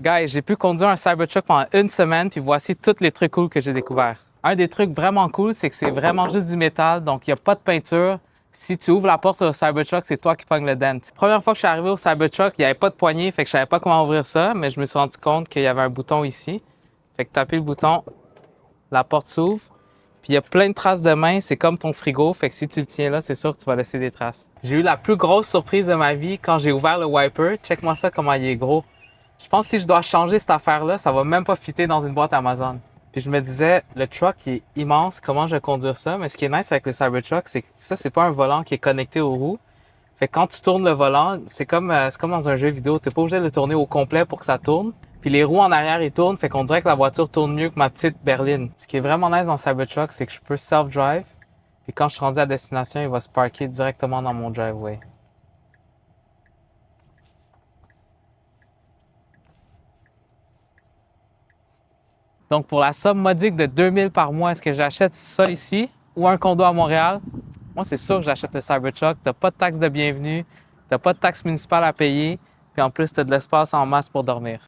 Guys, j'ai pu conduire un Cybertruck pendant une semaine, puis voici tous les trucs cool que j'ai découverts. Un des trucs vraiment cool, c'est que c'est vraiment juste du métal, donc il n'y a pas de peinture. Si tu ouvres la porte sur le Cybertruck, c'est toi qui pognes le dent. Première fois que je suis arrivé au Cybertruck, il n'y avait pas de poignée, fait que je savais pas comment ouvrir ça, mais je me suis rendu compte qu'il y avait un bouton ici. Fait que taper le bouton, la porte s'ouvre. Puis il y a plein de traces de main, c'est comme ton frigo, fait que si tu le tiens là, c'est sûr que tu vas laisser des traces. J'ai eu la plus grosse surprise de ma vie quand j'ai ouvert le wiper. Check-moi ça comment il est gros. Je pense que si je dois changer cette affaire-là, ça va même pas fitter dans une boîte Amazon. Puis je me disais, le truck il est immense, comment je vais conduire ça? Mais ce qui est nice avec le Cybertruck, c'est que ça, c'est pas un volant qui est connecté aux roues. Fait que quand tu tournes le volant, c'est comme dans un jeu vidéo. T'es pas obligé de le tourner au complet pour que ça tourne. Puis les roues en arrière, ils tournent, fait qu'on dirait que la voiture tourne mieux que ma petite berline. Ce qui est vraiment nice dans le Cybertruck, c'est que je peux self-drive. Puis quand je suis rendu à destination, il va se parker directement dans mon driveway. Donc pour la somme modique de 2000 par mois, est-ce que j'achète ça ici ou un condo à Montréal? Moi, c'est sûr que j'achète le Cybertruck. T'as pas de taxe de bienvenue, t'as pas de taxe municipale à payer, puis en plus, t'as de l'espace en masse pour dormir.